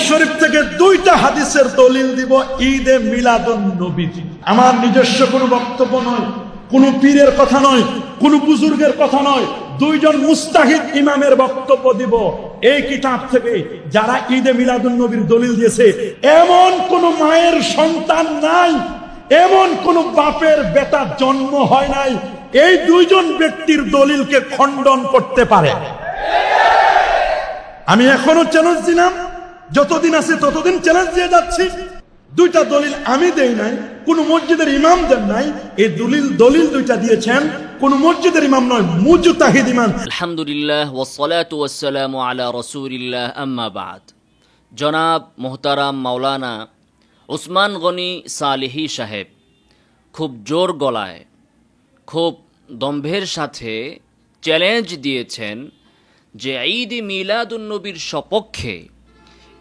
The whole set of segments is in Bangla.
শরীফ থেকে দুইটা হাদিসের দলিল দিব ঈদে মিলাদুন নবী। আমার নিজস্ব কোনো বক্তব্য নয়, কোনো পীরের কথা নয়, কোনো বুজুর্গের কথা নয়, দুইজন মুস্তাহিদ ইমামের বক্তব্য দিব এই কিতাব থেকে। যারা ঈদে মিলাদুন নবীর দলিল দিয়েছে, এমন কোন মায়ের সন্তান নাই, এমন কোন বাপের বেটা জন্ম হয় নাই এই দুইজন ব্যক্তির দলিলকে খণ্ডন করতে পারে। আমি এখনো চ্যালেঞ্জ দিলাম, যতদিন আছে ততদিন চ্যালেঞ্জ দিয়ে যাচ্ছি। দুইটা দলিল আমি দেই নাই, কোন মসজিদের ইমাম দেন নাই, এই দলিল দুইটা দিয়েছেন কোন মসজিদের ইমাম নয়, মুজতাহিদ ইমাম। আলহামদুলিল্লাহ ওয়াসসালাতু ওয়াসসালামু আলা রাসূলিল্লাহ, আম্মা বাদ। জনাব মোহতারাম মাওলানা উসমান গনি সালেহী সাহেব খুব জোর গলায়, খুব দম্ভের সাথে চ্যালেঞ্জ দিয়েছেন যে ঈদ মিলাদুন নবীর সপক্ষে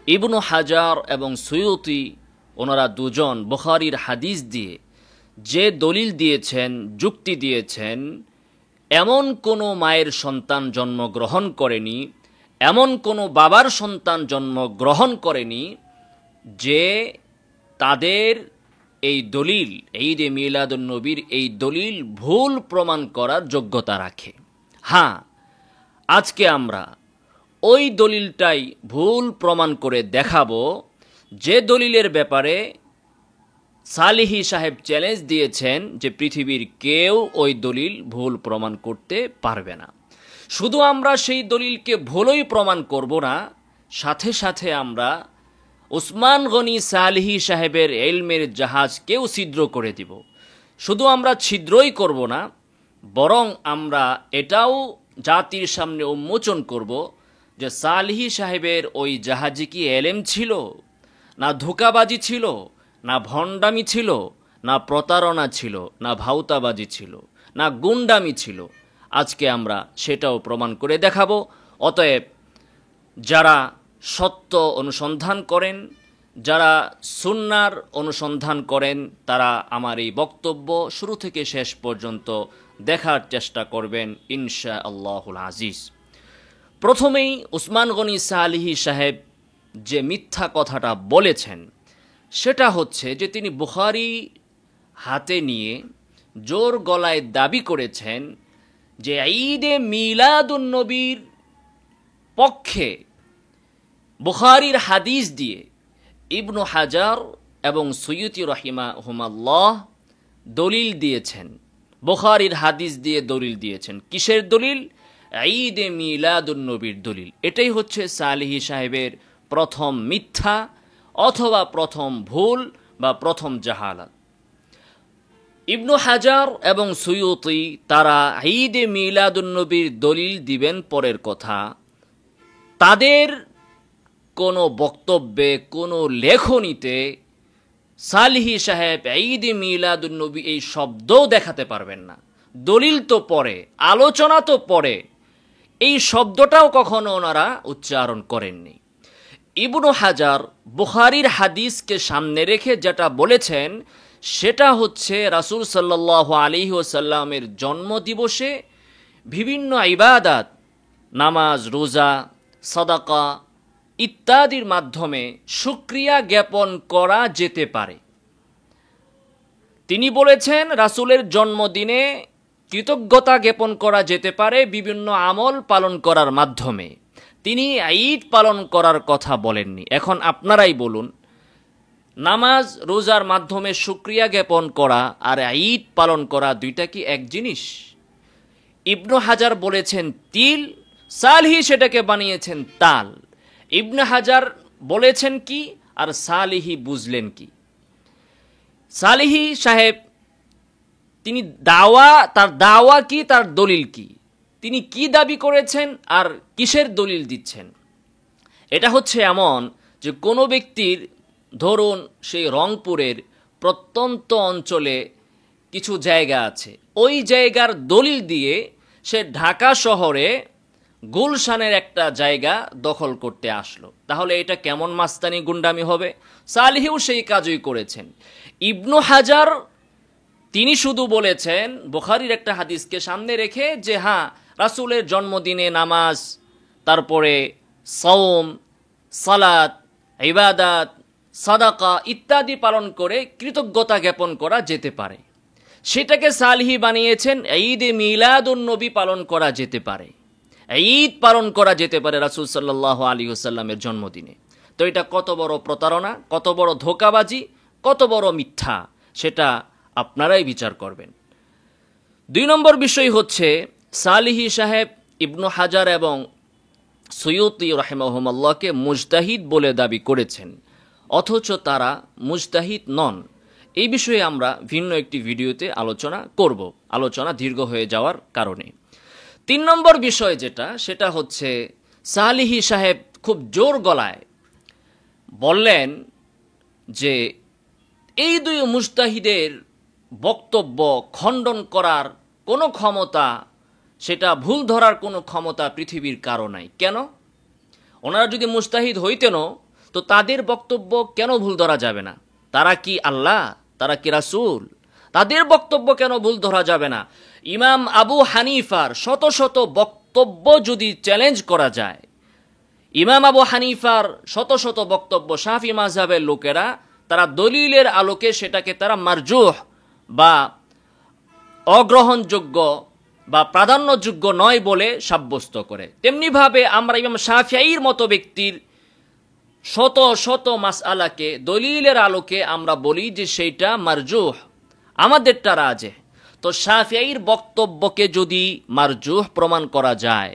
ইবনু হাজার এবং সুয়ুতি ওনারা দুজন বুখারীর হাদিস দিয়ে যে দলিল দিয়েছেন, যুক্তি দিয়েছেন, এমন কোনো মায়ের সন্তান জন্মগ্রহণ করেনি, এমন কোনো বাবার সন্তান জন্মগ্রহণ করেনি যে তাদের এই দলিল, ঈদে মিলাদুন নবীর এই দলিল ভুল প্রমাণ করার যোগ্যতা রাখে। হ্যাঁ, আজকে আমরা ওই দলিলটাই ভুল প্রমাণ করে দেখাবো যে দলিলের ব্যাপারে সালেহী সাহেব চ্যালেঞ্জ দিয়েছেন যে পৃথিবীর কেউ ওই দলিল ভুল প্রমাণ করতে পারবে না। শুধু আমরা সেই দলিলকে ভুলই প্রমাণ করব না, সাথে সাথে আমরা উসমান গনি সালেহী সাহেবের ইলমের জাহাজকেও ছিদ্র করে দিব। শুধু আমরা ছিদ্রই করব না, বরং আমরা এটাও জাতির সামনে উন্মোচন করব যে সালেহী সাহেবের ওই জাহাজে কি এলেম ছিল, না ধোঁকাবাজি ছিল, না ভণ্ডামি ছিল, না প্রতারণা ছিল, না ভাউতাবাজি ছিল, না গুন্ডামি ছিল। আজকে আমরা সেটাও প্রমাণ করে দেখাবো। অতএব যারা সত্য অনুসন্ধান করেন, যারা সুন্নার অনুসন্ধান করেন, তারা আমার এই বক্তব্য শুরু থেকে শেষ পর্যন্ত দেখার চেষ্টা করবেন ইনশাআল্লাহুল আজিজ। প্রথমেই উসমান গনি সালেহী সাহেব যে মিথ্যা কথাটা বলেছেন সেটা হচ্ছে যে তিনি বুখারী হাতে নিয়ে জোর গলায় দাবি করেছেন যে ঈদে মিলাদুন নবীর পক্ষে বুখারীর হাদিস দিয়ে ইবনু হাজার এবং সুয়ুতি রাহিমাহুমাল্লাহ দলিল দিয়েছেন, বুখারীর হাদিস দিয়ে দলিল দিয়েছেন। কিসের দলিল? ঈদে মিলাদুন নবীর দলিল। এটাই হচ্ছে সালেহী সাহেবের প্রথম মিথ্যা অথবা প্রথম ভুল বা প্রথম জাহালাত। ইবনু হাজার এবং সুয়ুতি তারা ঈদে মিলাদুন নবীর দলিল দিবেন পরের কথা, তাদের কোনো বক্তব্যে, কোনো লেখনীতে সালেহী সাহেব ঈদে মিলাদুন নবী এই শব্দও দেখাতে পারবেন না। দলিল তো পরে, আলোচনা তো পরে, এই শব্দটাও কখনো ওনারা উচ্চারণ করেননি। ইবনু হাজার বুখারীর হাদিসকে সামনে রেখে যেটা বলেছেন সেটা হচ্ছে রাসূল সাল্লাল্লাহু আলাইহি ওয়াসাল্লামের জন্মদিবসে বিভিন্ন ইবাদত, নামাজ, রোজা, সাদাকা ইত্যাদির মাধ্যমে শুকরিয়া জ্ঞাপন করা যেতে পারে। তিনি বলেছেন রাসূলের জন্মদিনে কৃতজ্ঞতা জ্ঞাপন করা যেতে পারে বিভিন্ন আমল পালন করার মাধ্যমে। তিনি ঈদ পালন করার কথা বলেননি। এখন আপনারাই বলুন, নামাজ রোজার মাধ্যমে শুকরিয়া জ্ঞাপন করা আর ঈদ পালন করা দুইটা কি এক জিনিস? ইবনু হাজার বলেছেন তিল, সালেহী সেটাকে বানিয়েছেন তাল। ইবনু হাজার বলেছেন কি আর সালেহী বুঝলেন কি? সালেহী সাহেব তিনি তার দাওয়া কি, তার দলিল কি, তিনি কি দাবি করেছেন আর কিসের দলিল দিচ্ছেন? এটা হচ্ছে এমন যে কোনো ব্যক্তির, ধরুন সেই রংপুরের প্রত্যন্ত অঞ্চলে কিছু জায়গা আছে, ওই জায়গার দলিল দিয়ে সে ঢাকা শহরে গুলশানের একটা জায়গা দখল করতে আসলো, তাহলে এটা কেমন মাস্তানি গুন্ডামি হবে? সালেহীও সেই কাজই করেছেন। ইবনু হাজার তিনি শুধু বলেছেন বুখারীর একটা হাদিসকে সামনে রেখে যে হ্যাঁ, রাসূলের জন্মদিনে নামাজ, তারপরে সাওম, সালাত ইবাদাত, সাদাকা ইত্যাদি পালন করে কৃতজ্ঞতা জ্ঞাপন করা যেতে পারে। সেটাকে সালহি বানিয়েছেন ঈদে মিলাদুন নবী পালন করা যেতে পারে, ঈদ পালন করা যেতে পারে রাসূল সাল্লাল্লাহু আলাইহি ওয়াসাল্লামের জন্মদিনে। তো এটা কত বড় প্রতারণা, কত বড় ধোঁকাবাজি, কত বড় মিথ্যা, সেটা আপনারাই বিচার করবেন। 2 নম্বর বিষয় হচ্ছে, সালিহি সাহেব, ইবনু হাজার এবং সুয়ুতি রাহিমাহুমুল্লাহকে মুজতাহিদ বলে দাবি করেছেন, অথচ তারা মুজতাহিদ নন। এই বিষয়ে আমরা ভিন্ন একটি ভিডিওতে আলোচনা করব, আলোচনা দীর্ঘ হয়ে যাওয়ার কারণে। 3 নম্বর বিষয় যেটা, সেটা হচ্ছে সালিহি সাহেব খুব জোর গলায় বললেন যে এই 2 মুজতাহিদের বক্তব্য খণ্ডন করার কোনো ক্ষমতা, সেটা ভুল ধরার কোনো ক্ষমতা পৃথিবীর কারো নাই। কেন? ওনারা যদি মুজতাহিদ হইতেনও তো তাদের বক্তব্য কেন ভুল ধরা যাবে না? তারা কি আল্লাহ? তারা কি রাসূল? তাদের বক্তব্য কেন ভুল ধরা যাবে না? ইমাম আবু হানিফার শত শত বক্তব্য যদি চ্যালেঞ্জ করা যায়, ইমাম আবু হানিফার শত শত বক্তব্য শাফি মাযহাবের লোকেরা তারা দলিলের আলোকে সেটাকে তারা মারজুহ বা অগ্রহণযোগ্য বা প্রাধান্যযোগ্য নয় বলে সাব্যস্ত করে, তেমনিভাবে আমরা ইমাম শাফিঈর মতো ব্যক্তির শত শত মাসআলাকে দলিলের আলোকে আমরা বলি যে সেইটা মারজুহ, আমাদেরটা রাজেহ। তো শাফিঈর বক্তব্যকে যদি মারজুহ প্রমাণ করা যায়,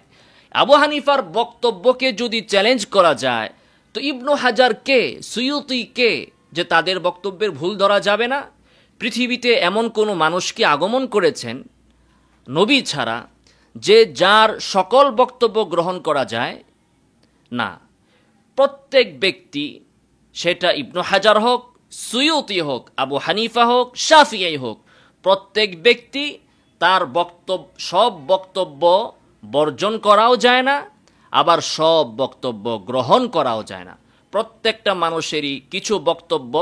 আবু হানিফার বক্তব্যকে যদি চ্যালেঞ্জ করা যায়, তো ইবনু হাজার কে, সুয়ুতি কে যে তাদের বক্তব্যের ভুল ধরা যাবে না? পৃথিবীতে এমন কোনো মানুষ কি আগমন করেছেন নবী ছাড়া যে যার সকল বক্তব্য গ্রহণ করা যায়? না। প্রত্যেক ব্যক্তি, সেটা ইবনু হাজার হোক, সুয়ুতি হোক, আবু হানিফা হোক, শাফিঈ হোক, প্রত্যেক ব্যক্তি তার সব বক্তব্য বর্জন করাও যায় না, আবার সব বক্তব্য গ্রহণ করাও যায় না। প্রত্যেকটা মানুষেরই কিছু বক্তব্য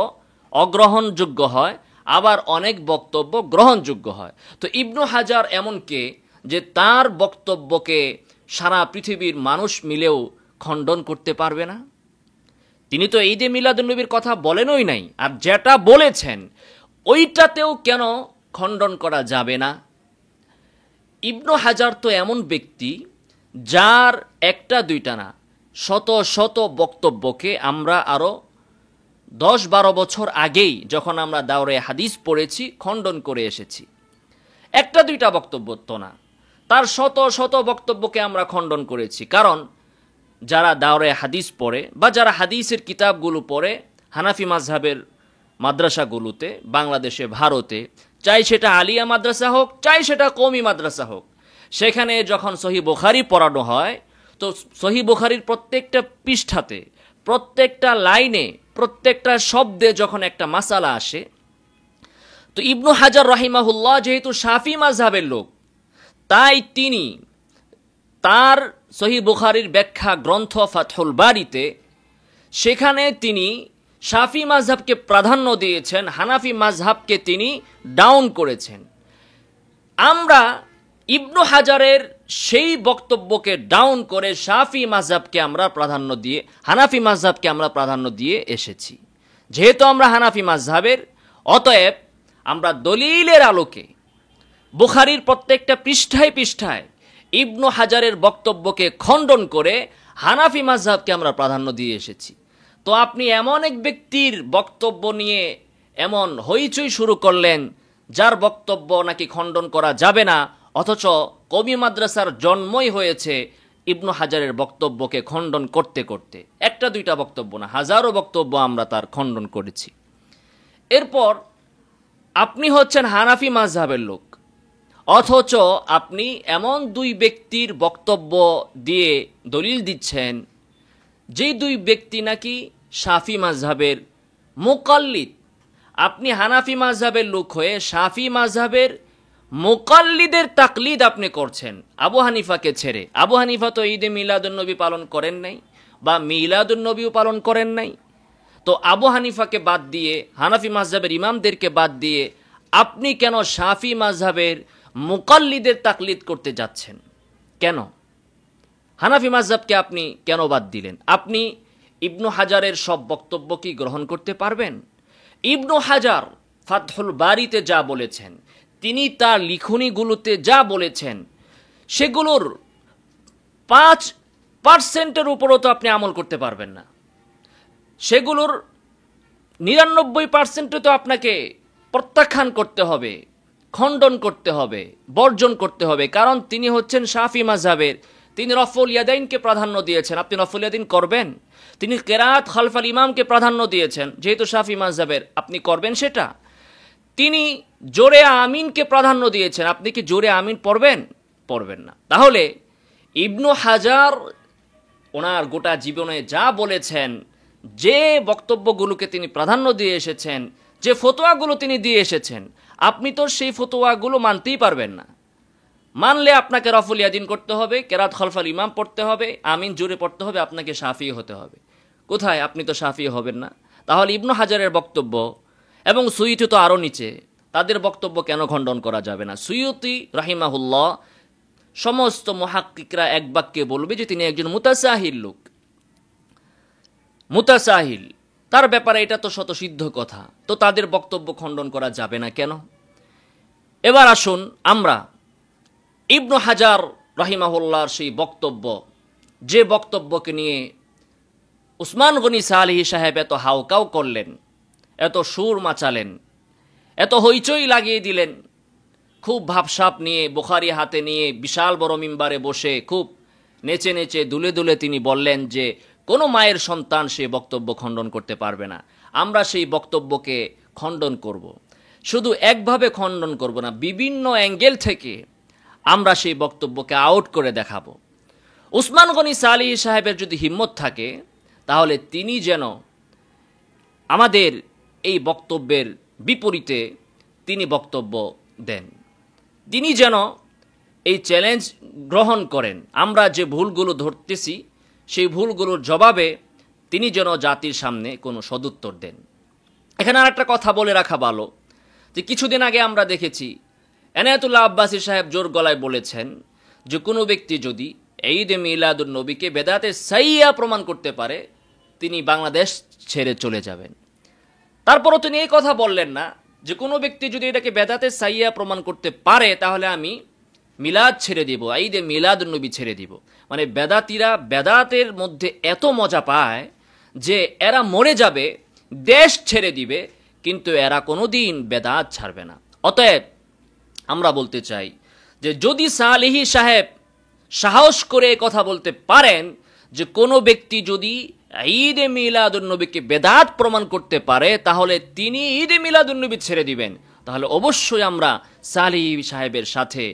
অগ্রহণযোগ্য হয়, আবার অনেক বক্তব্য গ্রহণযোগ্য হয়। তো ইবনু হাজার এমন কে যে তার বক্তব্যকে সারা পৃথিবীর মানুষ মিলেও খণ্ডন করতে পারবে না? তিনি তো ঈদে মিলাদুন্নবীর কথা বলেনই নাই, আর যেটা বলেছেন ওইটাতেও কেন খণ্ডন করা যাবে না? ইবনু হাজার তো এমন ব্যক্তি যার একটা দুইটা না, শত শত বক্তব্যকে আমরা আরো 10-12 বছর আগেই যখন আমরা দাওরে হাদিস পড়েছি খণ্ডন করে এসেছি। একটা দুইটা বক্তব্য তো না, তার শত শত বক্তব্যকে আমরা খণ্ডন করেছি। কারণ যারা দাওরে হাদিস পড়ে বা যারা হাদিসের কিতাবগুলো পড়ে হানাফি মাযহাবের মাদ্রাসাগুলোতে, বাংলাদেশে, ভারতে, চাই সেটা আলিয়া মাদ্রাসা হোক, চাই সেটা কওমি মাদ্রাসা হোক, সেখানে যখন সহিহ বুখারী পড়ানো হয়, তো সহিহ বুখারীর প্রত্যেকটা পৃষ্ঠাতে, প্রত্যেকটা লাইনে, প্রত্যেকটা শব্দে যখন একটা মাসালা আসে, তো ইবনু হাজার রাহিমাহুল্লাহ যেহেতু শাফি মাযহাবের লোক, তাই তিনি তার সহিহ বুখারীর ব্যাখ্যা গ্রন্থ ফাতহুল বারীতে সেখানে তিনি শাফি মাযহাবকে প্রাধান্য দিয়েছেন, হানাফি মাযহাবকে তিনি ডাউন করেছেন। আমরা ইবনু হাজারের সেই বক্তব্যকে ডাউন করে শাফি মাযহাবকে আমরা প্রাধান্য দিয়ে, হানাফি মাযহাবকে আমরা প্রাধান্য দিয়ে এসেছি। যেহেতু আমরা হানাফি মাযহাবের, অতএব আমরা দলিলের আলোকে বুখারীর প্রত্যেকটা পৃষ্ঠায় পৃষ্ঠায় ইবনু হাজারের বক্তব্যকে খণ্ডন করে হানাফি মাযহাবকে আমরা প্রাধান্য দিয়ে এসেছি। তো আপনি এমন এক ব্যক্তির বক্তব্য নিয়ে এমন হইচই শুরু করলেন যার বক্তব্য নাকি খণ্ডন করা যাবে না, অথচ কওমি মাদ্রাসার জন্মই হয়েছে ইবনু হাজারের বক্তব্যকে খণ্ডন করতে করতে। একটা দুইটা বক্তব্য না, হাজারো বক্তব্য আমরা তার খণ্ডন করেছি। এরপর আপনি হচ্ছেন হানাফি মাযহাবের লোক, অথচ আপনি এমন 2 ব্যক্তির বক্তব্য দিয়ে দলিল দিচ্ছেন যেই 2 ব্যক্তি নাকি শাফি মাযহাবের মুকাল্লিদ। আপনি হানাফি মাযহাবের লোক হয়ে শাফি মাযহাবের মুকাল্লিদের তাকলিদ আপনি করছেন আবু হানিফাকে ছেড়ে। আবু হানিফা তো ঈদে মিলাদুন্নবী পালন করেন নাই বা মিলাদুন্নবীও পালন করেন নাই। তো আবু হানিফাকে বাদ দিয়ে, হানাফি মাযহাবের ইমামদেরকে বাদ দিয়ে আপনি কেন শাফি মাযহাবের মুকাল্লিদের তাকলিদ করতে যাচ্ছেন? কেন? হানাফি মাযহাবকে আপনি কেন বাদ দিলেন? আপনি ইবনু হাজারের সব বক্তব্য কি গ্রহণ করতে পারবেন? ইবনু হাজার ফাতহুল বারিতে যা বলেছেন, তিনি তার লিখনীগুলোতে যা বলেছেন, সেগুলোর 5% উপরও তো আপনি আমল করতে পারবেন না। সেগুলোর 99% তো আপনাকে প্রত্যাখ্যান করতে হবে, খণ্ডন করতে হবে, বর্জন করতে হবে। কারণ তিনি হচ্ছেন শাফি মাযহাবের, তিনি রফউল ইয়াদাইনকে প্রাধান্য দিয়েছেন। আপনি রফউল ইয়াদাইন করবেন? তিনি কিরাত খালফাল ইমামকে প্রাধান্য দিয়েছেন, যেহেতু শাফি মাযহাবের, আপনি করবেন সেটা? তিনি জোরে আমিনকে প্রাধান্য দিয়েছেন, আপনি কি জোরে আমিন পড়বেন? পড়বেন না। তাহলে ইবনু হাজার ওনার গোটা জীবনে যা বলেছেন, যে বক্তব্যগুলোকে তিনি প্রাধান্য দিয়ে এসেছেন, যে ফতোয়াগুলো তিনি দিয়ে এসেছেন, আপনি তো সেই ফতোয়াগুলো মানতেই পারবেন না। মানলে আপনাকে রফুল ইয়াদিন করতে হবে, কেরাত খলফাল ইমাম পড়তে হবে, আমিন জোরে পড়তে হবে, আপনাকে শাফি হতে হবে। কোথায়? আপনি তো শাফি হবেন না। তাহলে ইবনু হাজারের বক্তব্য এবং সুয়ুতি তো আরও নিচে, তাদের বক্তব্য কেন খণ্ডন করা যাবে না? সুয়ুতি রাহিমাহুল্লাহ, সমস্ত মুহাক্কিকরা এক বাক্যে বলবে যে তিনি একজন মুতাসাহিল লোক, মুতাসাহিল। তার ব্যাপারে এটা তো শতসিদ্ধ কথা, তো তাদের বক্তব্য খণ্ডন করা যাবে না কেন? এবার আসুন আমরা ইবনু হাজার রাহিমাহুল্লাহর সেই বক্তব্য, যে বক্তব্যকে নিয়ে উসমান গনি সালেহী সাহেব এত হাউকাউ করলেন, এত সুর মাচালেন, এত হইচই লাগিয়ে দিলেন, খুব ভাবসাপ নিয়ে, বুখারি হাতে নিয়ে বিশাল বড় মিম্বারে বসে খুব নেচে নেচে দুলে দুলে তিনি বললেন যে কোনো মায়ের সন্তান সে বক্তব্য খণ্ডন করতে পারবে না। আমরা সেই বক্তব্যকে খণ্ডন করব। শুধু একভাবে খণ্ডন করব না, বিভিন্ন অ্যাঙ্গেল থেকে আমরা সেই বক্তব্যকে আউট করে দেখাবো। উসমান গনি সালেহী সাহেবের যদি হিম্মত থাকে, তাহলে তিনি যেন আমাদের এই বক্তব্যের বিপরীতে তিনি বক্তব্য দেন, তিনি যেন এই চ্যালেঞ্জ গ্রহণ করেন। আমরা যে ভুলগুলো ধরতেছি, সেই ভুলগুলোর জবাবে তিনি যেন জাতির সামনে কোনো সদুত্তর দেন। এখানে আর একটা কথা বলে রাখা ভালো যে কিছুদিন আগে আমরা দেখেছি এনায়েতুল্লাহ আব্বাসী সাহেব জোর গলায় বলেছেন যে কোনো ব্যক্তি যদি ঈদে মিলাদুন নবীকে বেদাতে সাইয়্যা প্রমাণ করতে পারে, তিনি বাংলাদেশ ছেড়ে চলে যাবেন। তারপরও তিনি এই কথা বললেন না যে কোনো ব্যক্তি যদি এটাকে বেদাতে সাইয়্যা প্রমাণ করতে পারে, তাহলে আমি মিলাদ ছেড়ে দিব, ঈদে মিলাদুন নবী ছেড়ে দিব। মানে বেদাতিরা বেদাতের মধ্যে এত মজা পায় যে এরা মরে যাবে, দেশ ছেড়ে দিবে, কিন্তু এরা কোনোদিন বেদাত ছাড়বে না। অতএব আমরা বলতে চাই যে যদি সালেহী সাহেব সাহস করে কথা বলতে পারেন যে কোনো ব্যক্তি যদি ঈদে মিলাদুন নবীকে বেদাত প্রমাণ করতে পারে, তাহলে তিনি ঈদে মিলাদুন নবী ছেড়ে দিবেন, তাহলে অবশ্যই আমরা সালেহী সাহেবের সাথে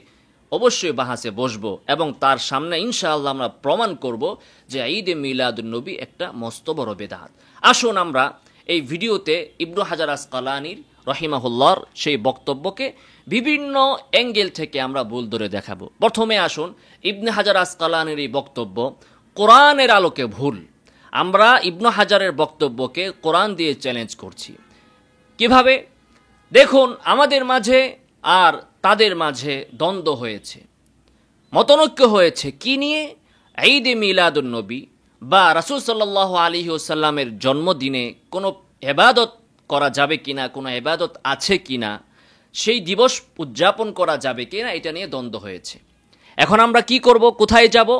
অবশ্যই বাহাসে বসবো এবং তার সামনে ইনশাআল্লাহ আমরা প্রমাণ করব যে ঈদে মিলাদুন নবী একটা মস্ত বড় বেদাত। আসুন আমরা এই ভিডিওতে ইবনু হাজার আসকালানির রহিমাহুল্লাহর সেই বক্তব্যকে বিভিন্ন অ্যাঙ্গেল থেকে আমরা ভুল ধরে দেখাবো। প্রথমে আসুন ইবনে হাজার আসকালানির এই বক্তব্য কোরআনের আলোকে ভুল। আমরা ইবনু হাজারের বক্তব্যকে কোরআন দিয়ে চ্যালেঞ্জ করছি। কিভাবে? দেখুন, আমাদের মাঝে আর তাদের মাঝে দ্বন্দ্ব হয়েছে, মতনৈক্য হয়েছে কি নিয়ে? ঈদে মিলাদুন নবী বা রাসূল সাল্লাল্লাহু আলাইহি ওয়াসাল্লামের জন্মদিনে কোনো ইবাদত করা যাবে কিনা, কোনো ইবাদত আছে কিনা, সেই দিবস উদযাপন করা যাবে কিনা, এটা নিয়ে দ্বন্দ্ব হয়েছে। এখন আমরা কি করব? কোথায় যাব?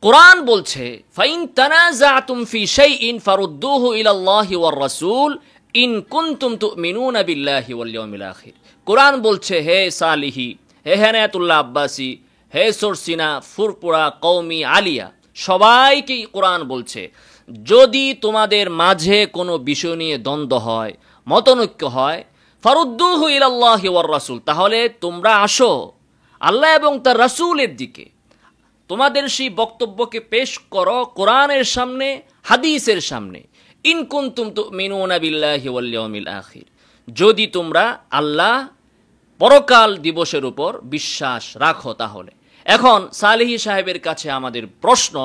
কোরআন বলছে ফাইন তানাযাতুম ফি শাইইন ফারুদ্দুহু ইলাল্লাহি ওয়ার রাসূল ইন কুনতুম তুমিনুনা বিল্লাহি ওয়াল ইয়াউমিল আখির। কোরআন বলছে, হে সালিহি, হে হেনায়াতুল্লাহ আব্বাসী, হে সরসিনা, ফুরপুরা, কওমি, আলিয়া, সবাইকেই কোরআন বলছে যদি তোমাদের মাঝে কোনো বিষয় নিয়ে দ্বন্দ্ব হয়, মতনৈক্য হয়, ফারুদ্দুহু ইলাল্লাহি ওয়ার রাসূল, তাহলে তোমরা আসো আল্লাহ এবং তার রাসূলের দিকে, তোমাদের সেই বক্তব্যকে পেশ করো কোরআনের সামনে, হাদিসের সামনে। ইন কুনতুম তুমিনুনা বিল্লাহি ওয়াল ইয়াউমিল আখির, যদি তোমরা আল্লাহ পরকাল দিবসের উপর বিশ্বাস রাখো তাহলে। এখন সালেহী সাহেবের কাছে আমাদের প্রশ্ন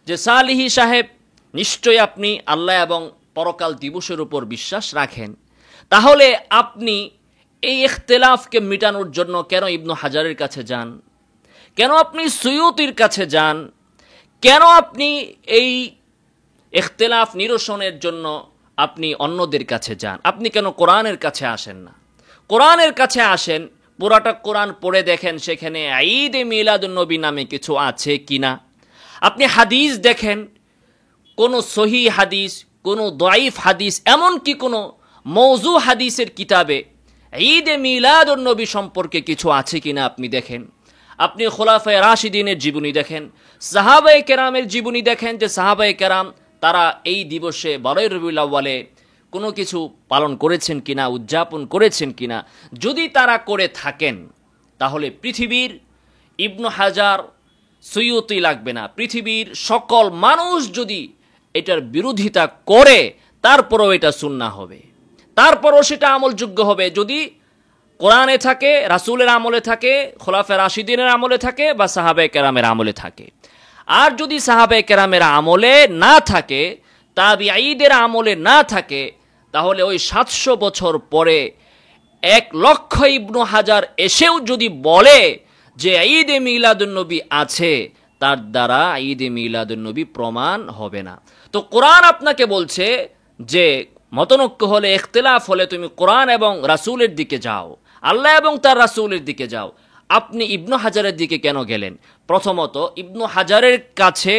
যে সালেহী সাহেব, নিশ্চয়ই আপনি আল্লাহ এবং পরকাল দিবসের উপর বিশ্বাস রাখেন, তাহলে আপনি এই ইখতিলাফকে মিটানোর জন্য কেন ইবনু হাজারের কাছে যান? কেন আপনি সুয়ুতির কাছে যান? কেন আপনি এই ইখতিলাফ নিরসনের জন্য আপনি অন্যদের কাছে যান, আপনি কেন কোরআনের কাছে আসেন না? কোরআনের কাছে আসেন, পুরাটা কোরআন পড়ে দেখেন সেখানে ঈদে মিলাদুন্নবী নামে কিছু আছে কিনা। আপনি হাদিস দেখেন, কোনো সহি হাদিস, কোনো দাঈফ হাদিস, এমনকি কোনো মওযু হাদিসের কিতাবে ঈদে মিলাদুন্নবী সম্পর্কে কিছু আছে কিনা আপনি দেখেন। আপনি খোলাফায়ে রাশিদিনের জীবনী দেখেন, সাহাবায়ে কেরামের জীবনী দেখেন, যে সাহাবায়ে কেরাম তারা এই দিবসে 12 রবিউল আউয়ালে কোনো কিছু পালন করেছেন কিনা, উদযাপন করেছেন কিনা। যদি তারা করে থাকেন তাহলে পৃথিবীর ইবনু হাজার, সুয়ুতি লাগবে না, পৃথিবীর সকল মানুষ যদি এটার বিরোধিতা করে তারপরও এটা সুন্নাহ হবে, তারপরও সেটা আমলযোগ্য হবে যদি কোরআনে থাকে, রাসূলের আমলে থাকে, খোলাফায়ে রাশিদিনের আমলে থাকে বা সাহাবায়ে কেরামের আমলে থাকে। আর যদি সাহাবায়ে কেরামের আমলে না থাকে, তাবিঈদের আমলে না থাকে, তাহলে ওই 700 বছর পরে 1 লক্ষ ইবনু হাজার এসেও যদি বলে যে ঈদে মিলাদুন্নবী আছে, তার দ্বারা ঈদে মিলাদুন্নবী প্রমাণ হবে না। তো কোরআন আপনাকে বলছে যে মতনৈক্য হলে, ইখতিলাফ হলে তুমি কোরআন এবং রাসূলের দিকে যাও, আল্লাহ এবং তার রাসূলের দিকে যাও। আপনি ইবনু হাজারের দিকে কেন গেলেন? প্রথমত, ইবনু হাজারের কাছে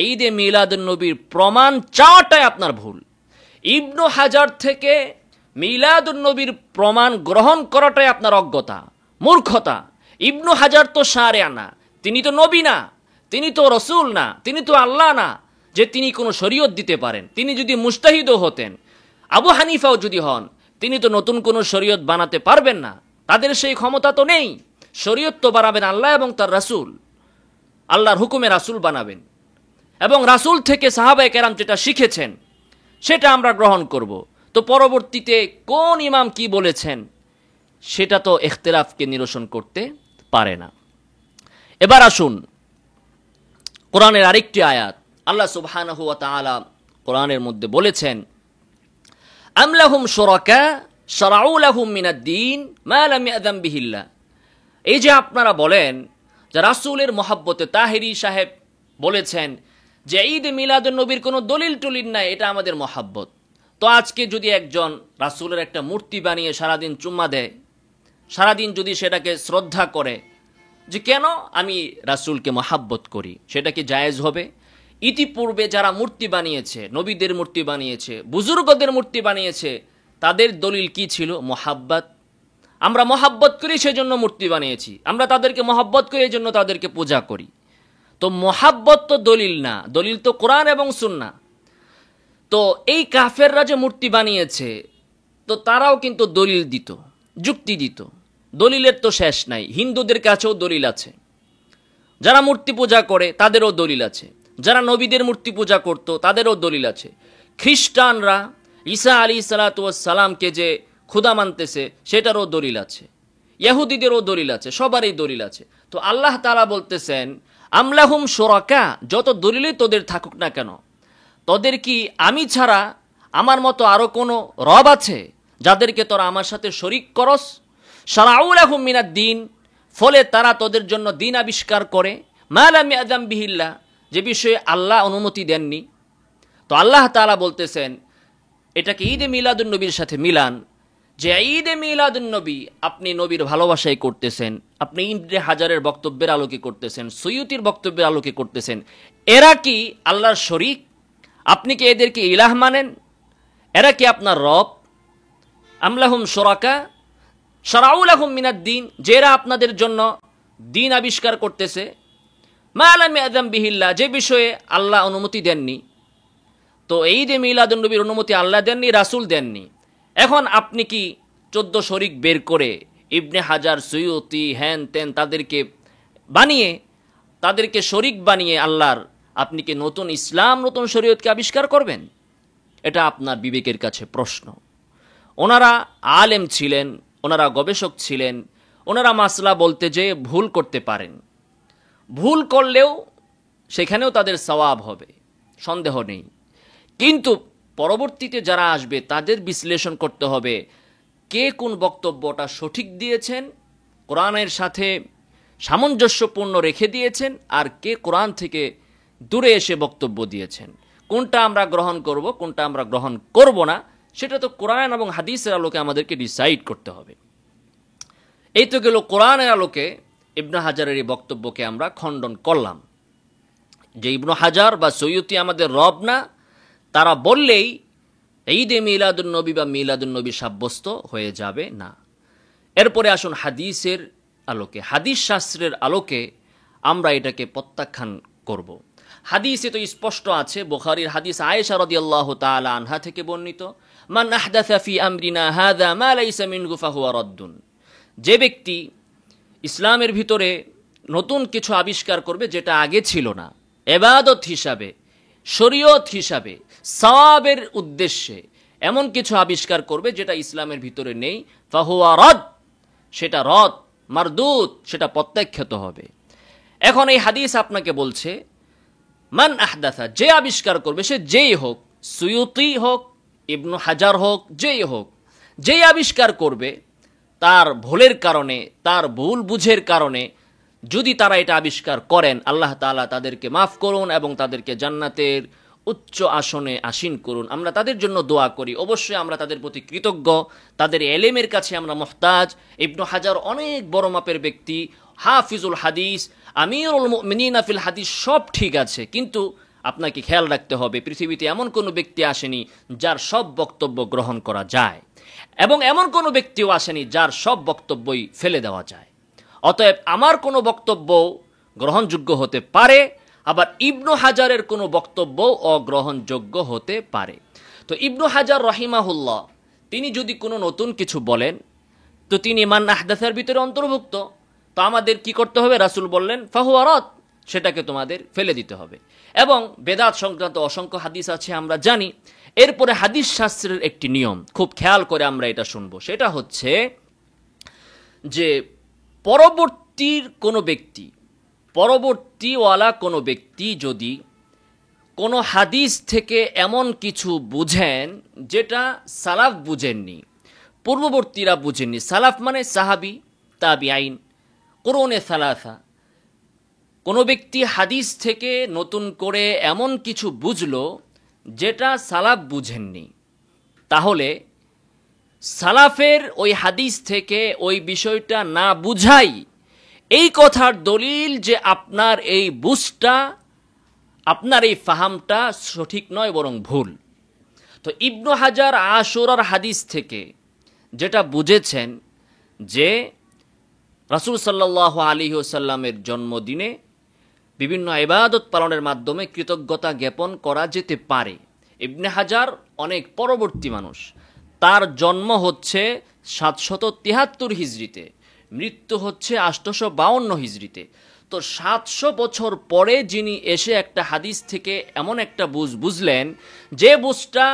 ঈদে মিলাদুন্নবীর প্রমাণ চাওয়াটাই আপনার ভুল। ইবনু হাজার থেকে মিলাদুন্নবীর প্রমাণ গ্রহণ করাটাই আপনার অজ্ঞতা, মূর্খতা। ইবনু হাজার তো শারিয়া না, তিনি তো নবী না, তিনি তো রসুল না, তিনি তো আল্লাহ না যে তিনি কোনো শরীয়ত দিতে পারেন। তিনি যদি মুজতাহিদও হতেন, আবু হানিফাও যদি হন, তিনি তো নতুন কোনো শরীয়ত বানাতে পারবেন না, তাদের সেই ক্ষমতা তো নেই। শরীয়ত তো বানাবেন আল্লাহ এবং তার রাসূল, আল্লাহর হুকুমে রাসূল বানাবেন, এবং রাসূল থেকে সাহাবায়ে কেরাম যেটা শিখেছেন সেটা আমরা গ্রহণ করব। তো পরবর্তীতে কোন ইমাম কি বলেছেন সেটা তো ইখতিলাফকে নিরসন করতে পারে না। এবার আসুন কোরআনের আরেকটি আয়াত। আল্লাহ সুবহানাহু ওয়া তাআলা কোরআনের মধ্যে বলেছেন, আম লাহুম শুরাকা শারাউ লাহুম মিনাদ-দীন মা লাম ইয়াযান বিহিল্লাহ। এই যে আপনারা বলেন যে রাসূলের মহব্বতে, তাহেরি সাহেব বলেছেন যে ঈদে মিলাদুন্নবীর কোনো দলিল টলিল নাই, এটা আমাদের মহব্বত। তো আজকে যদি একজন রাসূলের একটা মূর্তি বানিয়ে সারাদিন চুম্মা দেয়, সারাদিন যদি সেটাকে শ্রদ্ধা করে যে কেন আমি রাসূলকে মহব্বত করি, সেটা কি জায়েজ হবে? ইতিপূর্বে যারা মূর্তি বানিয়েছে, নবীদের মূর্তি বানিয়েছে, বুজুর্গদের মূর্তি বানিয়েছে, তাদের দলিল কি ছিল? মহাব্বত। আমরা মহাব্বত করি সেজন্য মূর্তি বানিয়েছি, আমরা তাদেরকে মহাব্বত করি এই জন্য তাদেরকে পূজা করি। তো মহাব্বত তো দলিল না, দলিল তো কোরআন এবং সুন্নাহ। তো এই কাফেররা যে মূর্তি বানিয়েছে, তো তারাও কিন্তু দলিল দিত, যুক্তি দিত। দলিলের তো শেষ নাই। হিন্দুদের কাছেও দলিল আছে, যারা মূর্তি পূজা করে তাদেরও দলিল আছে, যারা নবীদের মূর্তি পূজা করত তাদেরও দলিল আছে। খ্রিস্টানরা ঈসা আলাইহিসসালাতু ওয়াসসালামকে যে খোদা মানতেছে সেটারও দলিল আছে, ইহুদিদেরও দলিল আছে, সবারই দলিল আছে। তো আল্লাহ তাআলা বলতেছেন, আমলাহুম শুরাকা, যত দলিলই তোদের থাকুক না কেন, তোদের কি আমি ছাড়া আমার মতো আরো কোনো রব আছে যাদেরকে তোরা আমার সাথে শরীক করস? শারাউ লাহুম মিনাদ-দীন, ফলে তারা তোদের জন্য দিন আবিষ্কার করে, মা লাম ইয়াযান বিহিল্লাহ, যে বিষয়ে আল্লাহ অনুমতি দেননি। তো আল্লাহ তাআলা বলতেছেন এটাকে ঈদে মিলাদুন্নবীর সাথে মিলান, যে ঈদে মিলাদুন্নবী আপনি নবীর ভালোবাসায় করতেছেন, আপনি ইবনে হাজারের বক্তব্যের আলোকে করতেছেন, সুয়ুতির বক্তব্যের আলোকে করতেছেন। এরা কি আল্লাহর শরীক? আপনি কি এদেরকে ইলাহ মানেন? এরা কি আপনার রব? আমলাহুম শুরাকা শারাউ লাহুম মিনাদ-দীন, যারা আপনাদের জন্য দিন আবিষ্কার করতেছে, মা লাম ইয়াযান বিহিল্লাহ, যে বিষয়ে আল্লাহ অনুমতি দেননি। তো ঈদে মিলাদুন্নবীর অনুমতি আল্লাহ দেননি, রাসূল দেননি। এখন আপনি কি 14 শরীক বের করে ইবনে হাজার, সুয়ুতি, হ্যান তেন তাদেরকে বানিয়ে, তাদেরকে শরীক বানিয়ে আল্লাহর, আপনি কি নতুন ইসলাম, নতুন শরীয়তকে আবিষ্কার করবেন? এটা আপনার বিবেকের কাছে প্রশ্ন। ওনারা আলেম ছিলেন, ওনারা গবেষক ছিলেন, ওনারা মাসলা বলতে যে ভুল করতে পারেন, ভুল করলেও সেখানেও তাদের সওয়াব হবে, সন্দেহ নেই। কিন্তু পরবর্তীতে যারা আসবে তাদের বিশ্লেষণ করতে হবে কে কোন বক্তব্যটা সঠিক দিয়েছেন, কোরআনের সাথে সামঞ্জস্যপূর্ণ রেখে দিয়েছেন, আর কে কোরআন থেকে দূরে এসে বক্তব্য দিয়েছেন। কোনটা আমরা গ্রহণ করব, কোনটা আমরা গ্রহণ করব না, সেটা তো কোরআন এবং হাদিসের আলোকে আমাদেরকে ডিসাইড করতে হবে। এই তো গেল কোরআনের আলোকে ইবনে হাজারের এই বক্তব্যকে আমরা খণ্ডন করলাম যে ইবনে হাজার বা সৈয়দী আমাদের রব না, তারা বললেই ঈদে মিলাদুন্নবী বা মিলাদুন্নবী সাব্যস্ত হয়ে যাবে না। এরপরে আসুন হাদিসের আলোকে, হাদিস শাস্ত্রের আলোকে আমরা এটাকে প্রত্যাখ্যান করব। হাদিসে তো স্পষ্ট আছে, বুখারীর হাদিস আয়েশা রাদিয়াল্লাহু তাআলা আনহা থেকে বর্ণিত, মান আহদাসা ফি আমরিনা হাযা মা লাইসা মিনহু ফাহুয়া রাদ্দুন। যে ব্যক্তি ইসলামের ভিতরে নতুন কিছু আবিষ্কার করবে যেটা আগে ছিল না, ইবাদত হিসাবে, শরীয়ত হিসাবে, সওয়াবের উদ্দেশ্যে এমন কিছু আবিষ্কার করবে যেটা ইসলামের ভিতরে নেই, ফাহুয়া রাদ, সেটা রদ, মারদুদ, সেটা প্রত্যাখ্যাত হবে। এখন এই হাদিস আপনাকে বলছে মান আহদাসা, যে আবিষ্কার করবে, সে যেই হোক, সুয়ুতি হোক, ইবনু হাজার হোক, যেই হোক, যেই আবিষ্কার করবে তার ভুলের কারণে, তার ভুল বুঝের কারণে যদি তারা এটা আবিষ্কার করেন, আল্লাহ তাআলা তাদেরকে মাফ করুন এবং তাদেরকে জান্নাতের উচ্চ আসনে আসীন করুন। আমরা তাদের জন্য দোয়া করি, অবশ্যই আমরা তাদের প্রতি কৃতজ্ঞ, তাদের এলেমের কাছে আমরা মুহতাজ। ইবনু হাজার অনেক বড় মাপের ব্যক্তি, হাফিজুল হাদিস, আমিরুল মুমিনিন ফিল হাদিস, সব ঠিক আছে, কিন্তু আপনাকে খেয়াল রাখতে হবে পৃথিবীতে এমন কোনো ব্যক্তি আসেনি যার সব বক্তব্য গ্রহণ করা যায়, এবং এমন কোনো ব্যক্তিও আসেনি যার সব বক্তব্যই ফেলে দেওয়া যায়। অতএব আমার কোনো বক্তব্য গ্রহণযোগ্য হতে পারে, আবার ইবনু হাজারের কোনো বক্তব্য অগ্রহণযোগ্য হতে পারে। তো ইবনু হাজার রহিমাহুল্লাহ তিনি যদি কোনো নতুন কিছু বলেন তো তিনি মান আহদাসের ভিতরে অন্তর্ভুক্ত। তো আমাদের কি করতে হবে? রাসূল বললেন ফাহুয়া রাদ, সেটাকে তোমাদের ফেলে দিতে হবে। এবং বেদাত সংক্রান্ত অসংখ্য হাদিস আছে আমরা জানি। এরপরে হাদিস শাস্ত্রের একটি নিয়ম, খুব খেয়াল করে আমরা এটা শুনবো, সেটা হচ্ছে যে পরবর্তীওয়ালা কোনো ব্যক্তি যদি কোনো হাদিস থেকে এমন কিছু বুঝেন যেটা সালাফ বুঝেননি, পূর্ববর্তীরা বুঝেননি, সালাফ মানে সাহাবী, তাবিঈন, কুরুনে সালাসা, কোনো ব্যক্তি হাদিস থেকে নতুন করে এমন কিছু বুঝলো যেটা সালাফ বুঝেননি, তাহলে সালাফের ওই হাদিস থেকে ওই বিষয়টা না বুঝাই এই কথার দলিল যে আপনার এই বুঝটা, আপনার এই ফাহামটা সঠিক নয় বরং ভুল। তো ইবনু হাজার আশুরার হাদিস থেকে যেটা বুঝেছেন যে রাসূল সাল্লাল্লাহু আলাইহি ওয়াসাল্লামের জন্মদিনে বিভিন্ন ইবাদত পালনের মাধ্যমে কৃতজ্ঞতা জ্ঞাপন করা যেতে পারে। ইবনে হাজার অনেক পরবর্তী মানুষ, তার জন্ম হচ্ছে 773 হিজরিতে, মৃত্যু হচ্ছে 852 হিজরিতে। তো 700 বছর পরে যিনি এসে একটা হাদিস থেকে এমন একটা বুঝলেন যে বুঝটা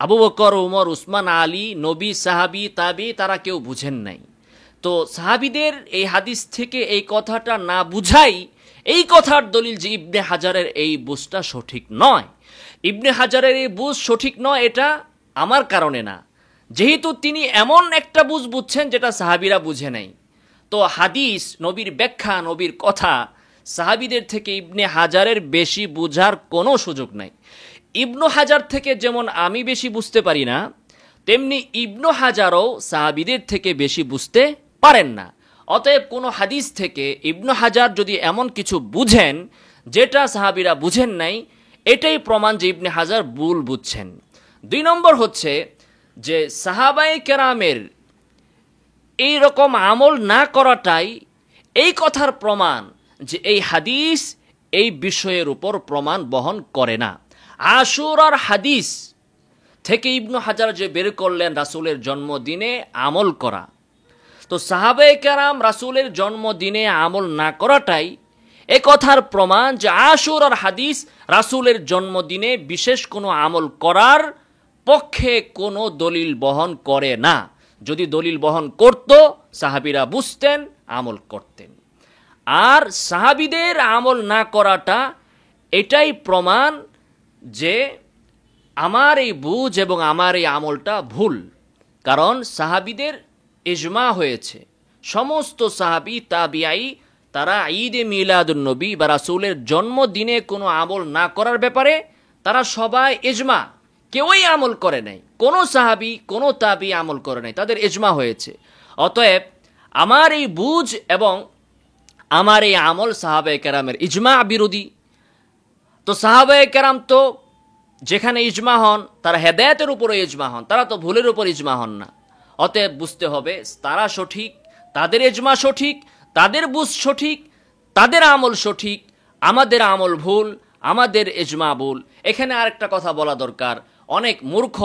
আবু বকর, উমর, উসমান, আলী, নবী, সাহাবী, তাবি তারা কেউ বুঝেন নাই। তো সাহাবীদের এই হাদিস থেকে এই কথাটা না বুঝাই এই কথার দলিল যে ইবনে হাজারের এই বুঝটা সঠিক নয়। ইবনে হাজারের এই বুঝ সঠিক নয় এটা আমার কারণে না, যেহেতু তিনি এমন একটা বুঝছেন যেটা সাহাবীরা বুঝে নাই। তো হাদিস, নবীর ব্যাখ্যা, নবীর কথা সাহাবীদের থেকে ইবনে হাজারের বেশি বুঝার কোনো সুযোগ নাই। ইবনু হাজার থেকে যেমন আমি বেশি বুঝতে পারি না, তেমনি ইবনু হাজারও সাহাবীদের থেকে বেশি বুঝতে পারেন না। অতএব কোনো হাদিস থেকে ইবনু হাজার যদি এমন কিছু বুঝেন যেটা সাহাবীরা বুঝেন নাই, এটাই প্রমাণ যে ইবনে হাজার ভুল বুঝছেন। 2 নম্বর হচ্ছে যে সাহাবায়ে কেরামের এই রকম আমল না করাটাই এই কথার প্রমাণ যে এই হাদিস এই বিষয়ের উপর প্রমাণ বহন করে না। আশুরার হাদিস থেকে ইবনু হাজার যে বের করলেন রাসূলের জন্মদিনে আমল করা, তো সাহাবায়ে কেরাম রাসূলের জন্মদিনে আমল না করাটাই এ কথার প্রমাণ যে আশুরার হাদিস রাসূলের জন্মদিনে বিশেষ কোনো আমল করার পক্ষে কোনো দলিল বহন করে না। যদি দলিল বহন করত সাহাবীরা বুঝতেন, আমল করতেন। আর সাহাবীদের আমল না করাটা এটাই প্রমাণ যে আমার এই বুঝ এবং আমার এই আমলটা ভুল। কারণ সাহাবীদের ইজমা হয়েছে, সমস্ত সাহাবী, তাবিঈ তারা ঈদে মিলাদুন্নবী বা রাসূলের জন্মদিনে কোনো আমল না করার ব্যাপারে তারা সবাই ইজমা, কেউই আমল করে নাই, কোনো সাহাবী কোনো তাবি আমল করে নাই, তাদের ইজমা হয়েছে। অতএব আমার এই বুঝ এবং আমার এই আমল সাহাবায়ে কেরামের ইজমা বিরোধী। তো সাহাবায়ে কেরাম তো যেখানে ইজমা হন তারা হেদায়েতের উপরে ইজমা হন, তারা তো ভুলের উপর ইজমা হন না। অতএব বুঝতে হবে তারা সঠিক, তাদের ইজমা সঠিক, তাদের বুঝ সঠিক, তাদের আমল সঠিক, আমাদের আমল ভুল, আমাদের ইজমা ভুল। এখানে আরেকটা কথা বলা দরকার, অনেক মূর্খ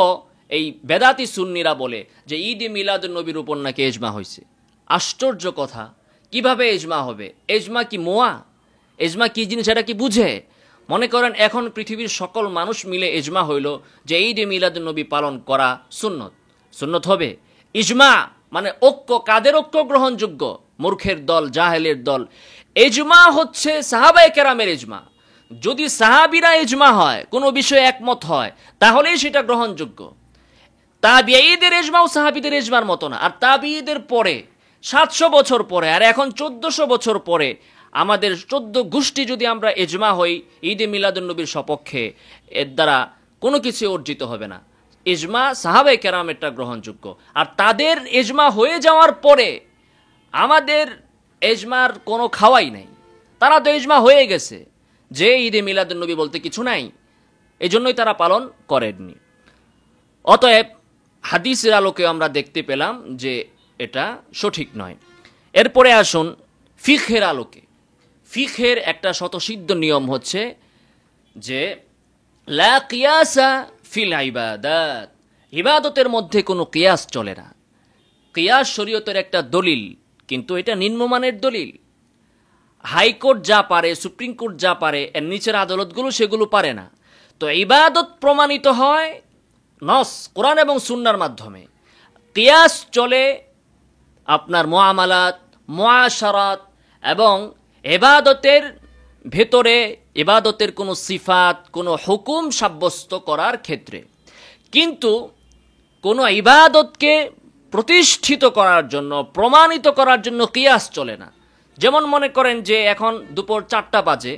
এই বেদাতি সুন্নিরা বলে যে ঈদে মিলাদুন নবীর উপর নাকি ইজমা হয়েছে। আশ্চর্য কথা, কিভাবে ইজমা হবে? ইজমা কি মোয়া? ইজমা কি জিনিস এটা কি বুঝে? মনে করেন এখন পৃথিবীর সকল মানুষ মিলে ইজমা হইল যে ঈদে মিলাদুন নবী পালন করা সুন্নত, সুন্নত হবে। ইজমা মানে ঐক্য, কাদের ঐক্য গ্রহণযোগ্য? মূর্খের দল, জাহেলের দল। ইজমা হচ্ছে সাহাবায়ে কেরামের ইজমা। যদি সাহাবীরা ইজমা হয়, কোনো বিষয়ে একমত হয়, তাহলেই সেটা গ্রহণযোগ্য। তাবিঈদের ইজমাও সাহাবীদের ইজমার মতো না। আর তাবিঈদের পরে 700 বছর পরে, আর এখন 1400 বছর পরে আমাদের 14 গোষ্ঠী যদি আমরা ইজমা হই ঈদে মিলাদুন নবীর সপক্ষে, এর দ্বারা কোনো কিছু অর্জিত হবে না। ইজমা সাহাবায়ে কেরামেরটা গ্রহণযোগ্য। আর তাদের ইজমা হয়ে যাওয়ার পরে আমাদের ইজমার কোনো খাওয়াই নাই। তারা তো ইজমা হয়ে গেছে যে ঈদে মিলাদুন নবী বলতে কিছু নাই, এজন্যই তারা পালন করেননি। অতএব হাদিসের আলোকে আমরা দেখতে পেলাম যে এটা সঠিক নয়। এরপরে আসুন ফিকহের আলোকে। ফিকহের একটা স্বতঃসিদ্ধ নিয়ম হচ্ছে যে লা কিয়াসা ফিল ইবাদাত, ইবাদতের মধ্যে কোনো কিয়াস চলে না। কিয়াস শরীয়তের একটা দলিল, কিন্তু এটা নিম্নমানের দলিল। হাইকোর্ট যা পারে, সুপ্রিম কোর্ট যা পারে, এর নিচের আদালতগুলো সেগুলো পারে না। তো ইবাদত প্রমাণিত হয় নস, কোরআন এবং সুন্নাহর মাধ্যমে। কিয়াস চলে আপনার মুআমালাত, মুআশারাত এবং ইবাদতের ভেতরে, ইবাদতের কোনো সিফাত, কোনো হুকুম সাব্যস্ত করার ক্ষেত্রে। কিন্তু কোনো ইবাদতকে প্রতিষ্ঠিত করার জন্য, প্রমাণিত করার জন্য কিয়াস চলে না। যেমন মনে করেন যে এখন দুপুর 4টা বাজে,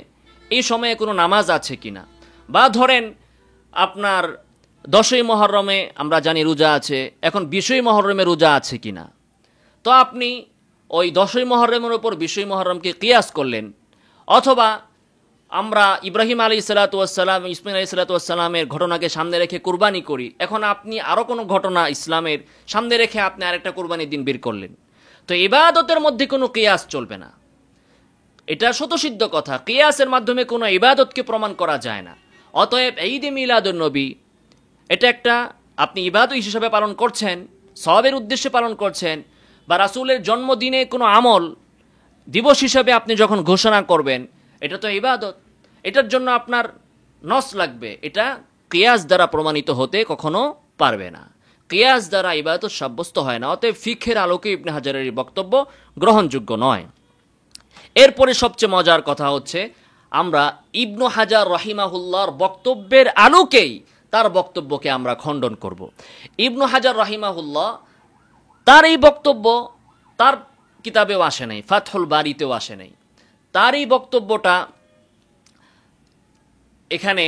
এই সময়ে কোনো নামাজ আছে কিনা, বা ধরেন আপনার 10ই মুহররমে আমরা জানি রোজা আছে, এখন 20ই মুহররমে রোজা আছে কিনা। তো আপনি ওই 10ই মুহররমের উপর 20ই মুহররমকে কিয়াস করলেন। অথবা আমরা ইব্রাহিম আলাইহিসসালাতু ওয়াসসালাম, ইসমাঈল আলাইহিসসালাতু ওয়াসসালামের ঘটনাকে সামনে রেখে কুরবানি করি, এখন আপনি আরও কোনো ঘটনা ইসলামের সামনে রেখে আপনি আরেকটা কুরবানির দিন বের করলেন। তো ইবাদতের মধ্যে কোনো কিয়াস চলবে না। এটা স্বতঃসিদ্ধ কথা, কিয়াসের মাধ্যমে কোনো ইবাদতকে প্রমাণ করা যায় না। অতএব ঈদে মিলাদুন নবী এটা একটা আপনি ইবাদত হিসেবে পালন করছেন, সওয়াবের উদ্দেশ্যে পালন করছেন, বা রাসূলের জন্মদিনে কোনো আমল দিবস হিসাবে আপনি যখন ঘোষণা করবেন, এটা তো ইবাদত। এটার জন্য আপনার নস লাগবে। এটা কিয়াস দ্বারা প্রমাণিত হতে কখনো পারবে না। কিয়াস দ্বারা ইবাদত সাব্যস্ত হয় না। অতএব ফিকহের আলোকে ইবনে হাজারের বক্তব্য গ্রহণযোগ্য নয়। এরপরে সবচেয়ে মজার কথা হচ্ছে আমরা ইবনু হাজার রাহিমাহুল্লাহর বক্তব্যের আলোকেই তার বক্তব্যকে আমরা খণ্ডন করব। ইবনু হাজার রাহিমাহুল্লাহ তার এই বক্তব্য তার কিতাবেও আসে নাই, ফাতহুল বারীতেও আসে নাই। তার এই বক্তব্যটা এখানে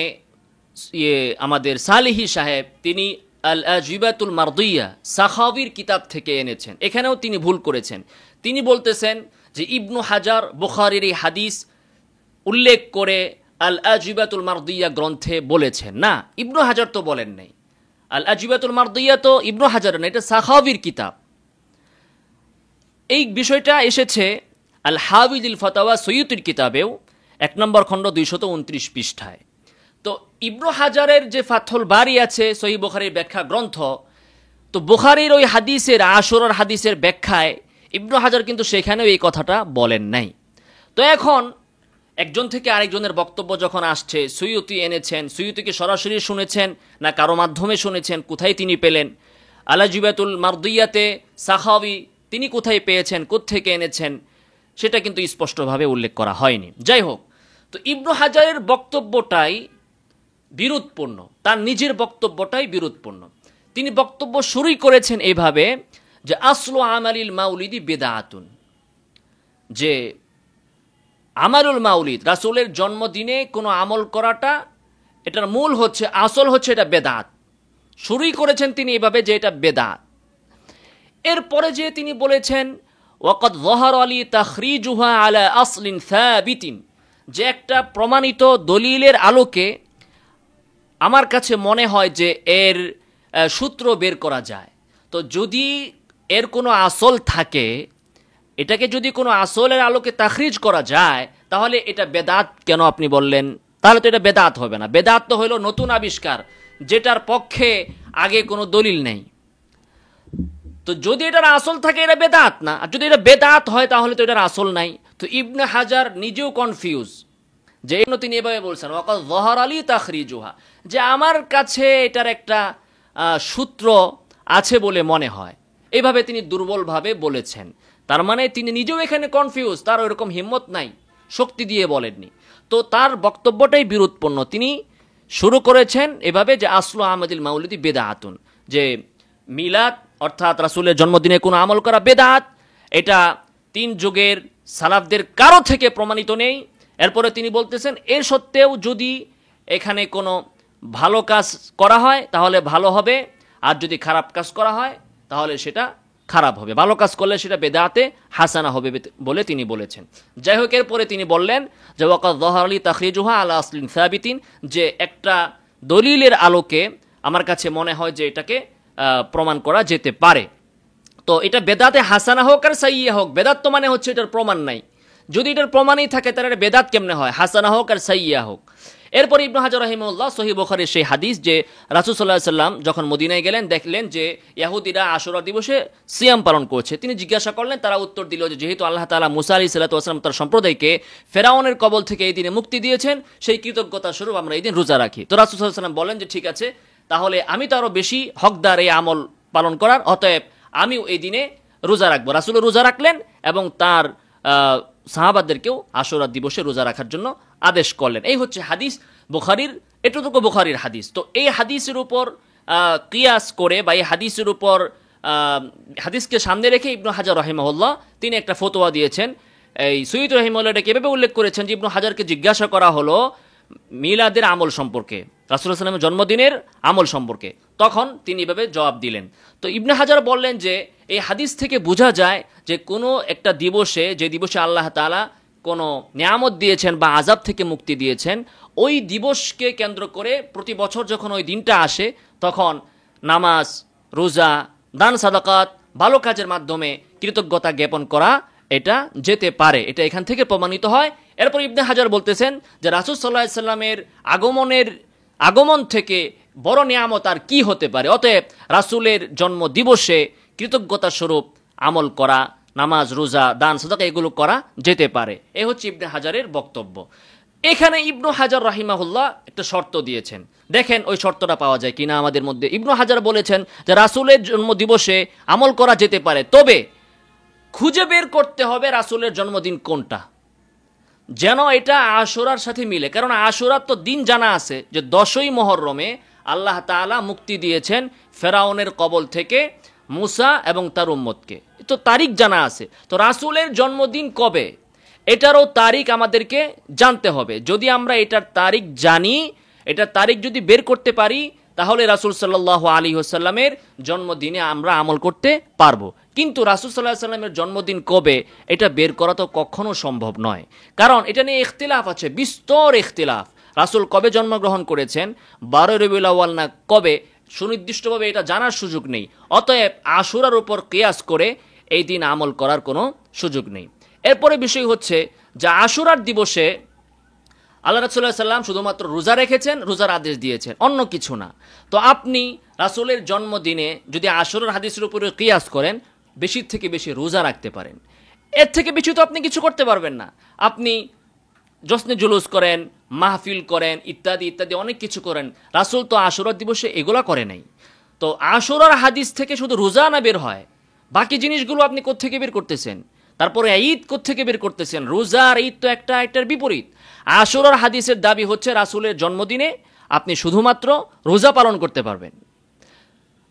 আমাদের সালিহি সাহেব তিনি আল আজিবাতুল মারদিয়া সাখাওয়ির কিতাব থেকে এনেছেন। এখানেও তিনি ভুল করেছেন। তিনি বলতেছেন যে ইবনু হাজার বুখারীর এই হাদিস উল্লেখ করে আল আজিবাতুল মারদিয়া গ্রন্থে বলেছেন। না, ইবনু হাজার তো বলেন নাই। আল আজিবাতুল মারদিয়া তো ইবনু হাজার না, এটা সাখাওয়ির কিতাব। এই বিষয়টা এসেছে আল হাওয়াযিল ফাতাওয়া সৈয়ুতির কিতাবেও 1 নম্বর খণ্ড 229 পৃষ্ঠায়। তো ইবনু হাজারের যে ফাতহুল বারী আছে, সহিহ বুখারীর ব্যাখ্যা গ্রন্থ, তো বুখারীর ওই হাদিসের আশুরার হাদিসের ব্যাখ্যায় ইবনু হাজার কিন্তু সেখানেও এই কথাটা বলেন নাই। তো এখন একজন থেকে আরেকজনের বক্তব্য যখন আসছে, সৈয়ুতি এনেছেন, সৈয়ুতিকে সরাসরি শুনেছেন না কারো মাধ্যমে শুনেছেন, কোথায় তিনি পেলেন? আল আজিবাতুল মারদিয়াতে সাখাওয়ি তিনি কোথায় পেয়েছেন, কোত্থেকে এনেছেন, সেটা কিন্তু স্পষ্টভাবে উল্লেখ করা হয়নি। যাই হোক, তো ইবনু হাজারের বক্তব্যটাই বিরোধপূর্ণ, তার নিজের বক্তব্যটাই বিরোধপূর্ণ। তিনি বক্তব্য শুরুই করেছেন এইভাবে যে আসলু আমালিল মাউলিদি বিদআতুন, যে আমালুল মাউলিদ রাসূলের জন্মদিনে কোনো আমল করাটা এটার মূল হচ্ছে, আসল হচ্ছে এটা বেদাত। শুরুই করেছেন তিনি এভাবে যে এটা বেদাত। এরপরে যে তিনি বলেছেন ওয়াকাদ যাহারা লি তাখরিজুহা আলা আসলিন সাবিতিন, যে একটা প্রমাণিত দলিলের আলোকে আমার কাছে মনে হয় যে এর সূত্র বের করা যায়। তো যদি এর কোনো আসল থাকে, এটাকে যদি কোনো আসলের আলোকে তাখরিজ করা যায়, তাহলে এটা বেদাত কেন আপনি বললেন? তাহলে তো এটা বেদাত হবে না। বেদাত তো হলো নতুন আবিষ্কার, যেটার পক্ষে আগে কোনো দলিল নেই। তো যদি এটার আসল থাকে এটা বেদাত না, আর যদি এটা বেদাত হয় তাহলে তো এটার আসল নাই। তো ইবনে হাজার নিজেও কনফিউজ, যে তিনি এভাবে বলছেন ওয়াকাদ যাহারা লি তাখরিজুহা, যে আমার কাছে এটার একটা সূত্র আছে বলে মনে হয়। এইভাবে তিনি দুর্বলভাবে বলেছেন। তার মানে তিনি নিজেও এখানে কনফিউজ, তার ওইরকম হিম্মত নাই, শক্তি দিয়ে বলেননি। তো তার বক্তব্যটাই বিরোধপূর্ণ। তিনি শুরু করেছেন এভাবে যে আসলু আহমদিল মাউলিদি বেদাআতুন, যে মিলাদ অর্থাৎ রাসূলের জন্মদিনে কোনো আমল করা বেদাত, এটা 3 যুগের সালাফদের কারো থেকে প্রমাণিত নেই। এরপরে তিনি বলতেছেন এর সত্ত্বেও যদি এখানে কোনো ভালো কাজ করা হয় তাহলে ভালো হবে, আর যদি খারাপ কাজ করা হয় তাহলে সেটা খারাপ হবে। ভালো কাজ করলে সেটা বেদাতে হাসানা হবে বলে তিনি বলেছেন। যাই হোক, এরপরে তিনি বললেন যে ওয়াকাদ যাহারা লি তাখরিজুহা আলা আসলিন সাবিতিন, যে একটা দলিলের আলোকে আমার কাছে মনে হয় যে এটাকে প্রমাণ করা যেতে পারে। তো এটা বেদাতে হাসানা হোক আর সাইয়্যা হোক, বেদাত তো মানে হচ্ছে এটার প্রমাণ নাই। যদি এটার প্রমাণই থাকে তাহলে এটা বেদাত কেমনে হয়, হাসানা হোক আর সাইয়্যা হোক। এরপর ইবনে হাজার রাহিমাহুল্লাহ সহিহ বুখারীর সেই হাদিস, যে রাসূল সাল্লাল্লাহু আলাইহি সাল্লাম যখন মদিনায় গেলেন, দেখলেন যে ইহুদিরা আশুরা দিবসে সিয়াম পালন করছে। তিনি জিজ্ঞাসা করলেন, তারা উত্তর দিল যে যেহেতু আল্লাহ তাআলা মুসা আলাইহিস সালাতু ওয়াস সালাম তার সম্প্রদায়কে ফেরাউনের কবল থেকে এই দিনে মুক্তি দিয়েছেন, সেই কৃতজ্ঞতা স্বরূপ আমরা এই দিন রোজা রাখি। তো রাসূল সাল্লাল্লাহু আলাইহি সাল্লাম বলেন যে ঠিক আছে, তাহলে আমি তো আরো বেশি হকদার এই আমল পালন করার, অতএব আমিও এই দিনে রোজা রাখবো। রাসূল রোজা রাখলেন এবং তার সাহাবাদেরকেও আশুরা দিবসে রোজা রাখার জন্য আদেশ করলেন। এই হচ্ছে হাদিস বুখারীর, এটুকু বুখারীর হাদিস। তো এই হাদিসের উপর কিয়াস করে বা এই হাদিসের উপর হাদিসকে সামনে রেখে ইবনে হাজার রাহিমাহুল্লাহ তিনি একটা ফতোয়া দিয়েছেন। এই সৈয়দ রাহিমাহুল্লাহ এটাকে এভাবে উল্লেখ করেছেন যে ইবনে হাজারকে জিজ্ঞাসা করা হলো মিলাদের আমল সম্পর্কে, রাসূলুল্লাহ সাল্লাল্লাহু আলাইহি ওয়াসাল্লামের জন্মদিনের আমল সম্পর্কে। তখন তিনি এভাবে জবাব দিলেন। তো ইবনে হাজার বললেন যে এই হাদিস থেকে বোঝা যায় যে কোনো একটা দিবসে, যে দিবসে আল্লাহ তাআলা কোনো নিয়ামত দিয়েছেন বা আযাব থেকে মুক্তি দিয়েছেন, ওই দিবসকে কেন্দ্র করে প্রতি বছর যখন ওই দিনটা আসে তখন নামাজ, রোজা, দান সাদাকাত, ভালো কাজের মাধ্যমে কৃতজ্ঞতা জ্ঞাপন করা এটা যেতে পারে। এটা এখান থেকে প্রমাণিত হয়। এরপর ইবনে হাজার বলতেছেন যে রাসূল সাল্লাল্লাহু আলাইহি সাল্লামের আগমন থেকে বড় নিয়ামত আর কি হতে পারে, অতএব রাসূলের জন্ম দিবসে কৃতজ্ঞতা স্বরূপ আমল করা, নামাজ, রোজা, দান সাদাকা এগুলো করা যেতে পারে। এই হচ্ছে ইবনে হাজারের বক্তব্য। এখানে ইবনে হাজার রাহিমাহুল্লাহ একটা শর্ত দিয়েছেন, দেখেন ওই শর্তটা পাওয়া যায় কিনা আমাদের মধ্যে। ইবনে হাজার বলেছেন যে রাসূলের জন্ম দিবসে আমল করা যেতে পারে, তবে খুঁজে বের করতে হবে রাসূলের জন্মদিন কোনটা, যেন এটা আশুরার সাথে মিলে। কারণ আশুরার তো দিন জানা আছে যে 10ই মুহররমে আল্লাহ তাআলা মুক্তি দিয়েছেন ফেরাউনের কবল থেকে মুসা এবং তার উম্মতকে, তো তারিখ জানা আছে। তো রাসূলের জন্মদিন কবে এটারও তারিখ আমাদেরকে জানতে হবে। যদি আমরা এটার তারিখ জানি, এটার তারিখ যদি বের করতে পারি, তাহলে রাসূল সাল্লাল্লাহু আলাইহি ওয়াসাল্লামের জন্মদিনে আমরা আমল করতে পারবো। কিন্তু রাসূল সাল্লাল্লাহু আলাইহি ওয়াসাল্লামের জন্মদিন কবে এটা বের করা তো কখনো সম্ভব নয়, কারণ এটা নিয়ে ইখতিলাফ আছে, বিস্তর ইখতিলাফ। রাসূল কবে জন্মগ্রহণ করেছেন, 12 রবিউল আউয়াল না কবে, সুনির্দিষ্টভাবে এটা জানার সুযোগ নেই। অতএব আশুরার উপর কিয়াস করে এই দিন আমল করার কোনো সুযোগ নেই। এরপরে বিষয় হচ্ছে যে আশুরার দিবসে আল্লাহ রাসূল সাল্লাল্লাহু আলাইহি ওয়াসাল্লাম শুধুমাত্র রোজা রেখেছেন, রোজার আদেশ দিয়েছেন, অন্য কিছু না। তো আপনি রাসূলের জন্মদিনে যদি আশুরার হাদিসের উপরে কিয়াস করেন, বেশি থেকে বেশি রোজা রাখতে পারেন, এর থেকে বেশি তো আপনি কিছু করতে পারবেন না। আপনি জশ্নে জুলুস করেন, মাহফিল করেন, ইত্যাদি ইত্যাদি অনেক কিছু করেন, রাসূল তো আশুরার দিবসে এগুলা করে নাই। তো আশুরার হাদিস থেকে শুধু রোজা না বের হয়, বাকি জিনিসগুলো আপনি কোত্থেকে বের করতেছেন? তারপরে ঈদ কোত্থেকে বের করতেছেন? রোজা আর ঈদ তো একটার বিপরীত। আশুরার হাদিসের দাবি হচ্ছে রাসূলের জন্মদিনে আপনি শুধুমাত্র রোজা পালন করতে পারবেন।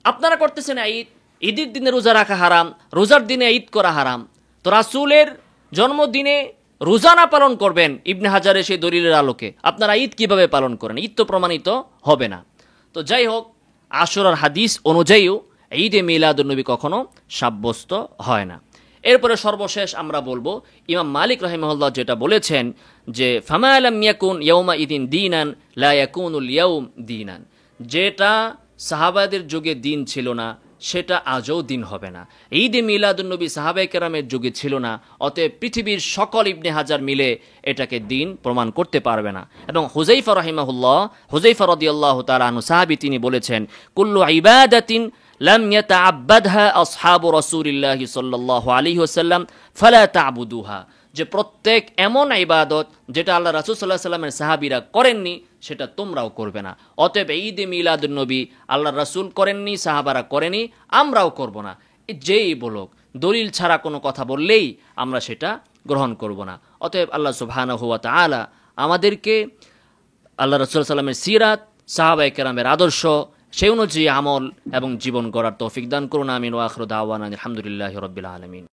আপনারা করতেছেন ঈদ, ঈদের দিনে রোজা রাখা হারাম, রোজার দিনে ঈদ করা হারাম। তো রাসূলের জন্মদিনে রোজানা পালন করবেন ইবনে হাজারের সেই দলিলের আলোকে আপনারা ঈদ কিভাবে পালন করেন? ঈদ তো প্রমাণিত হবে না। তো যাই হোক, আশুরার হাদিস অনুযায়ীও ঈদে মিলাদুন্নবী কখনো সাব্যস্ত হয় না। এরপরে সর্বশেষ আমরা বলবো, ইমাম মালিক রাহিমাহুল্লাহ যেটা বলেছেন যে ফামা লাম ইয়াকুন ইয়াউমা ইদিন দীনান লা ইয়াকুনুল ইয়াউম দীনান, যেটা সাহাবাদের যুগে দিন ছিল না সেটা আজও দিন হবে না। ঈদে মিলাদুন্নবী সাহাবায়ে কেরামের যুগে ছিল না, অতএব পৃথিবীর সকল ইবনে হাজার মিলে এটাকে দিন প্রমাণ করতে পারবে না। এবং হুযাইফা রাহিমাহুল্লাহ, হুযাইফা রাদিয়াল্লাহু তাআলা আনহু সাহাবী, তিনি বলেছেন কুল্লু ইবাদাতিন লাম ইয়াতাআব্বাদহা আসহাবু রাসূলিল্লাহি সাল্লাল্লাহু আলাইহি ওয়াসাল্লাম ফালা তা'বুদুহা, যে প্রত্যেক এমন ইবাদত যেটা আল্লাহ রাসূল সাল্লাল্লাহু আলাইহি ওয়াসাল্লামের সাহাবীরা করেননি সেটা তোমরাও করবে না। অতএব ঈদে মিলাদুন্নবী আল্লাহ রাসূল করেননি, সাহাবারা করেনি, আমরাও করব না। যেই বলুক, দলিল ছাড়া কোনো কথা বললেই আমরা সেটা গ্রহণ করব না। অতএব আল্লাহ সুবহানাহু ওয়া তাআলা আমাদেরকে আল্লাহ রাসূল সাল্লাল্লাহু আলাইহি ওয়াসাল্লামের সিরাত, সাহাবায়ে কেরামের আদর্শ, সেই অনুযায়ী আমল এবং জীবন গড়ার তৌফিক দান করুন। আমিন। ওয়া আখিরু দাওয়ানা আলহামদুলিল্লাহি রাব্বিল আলামিন।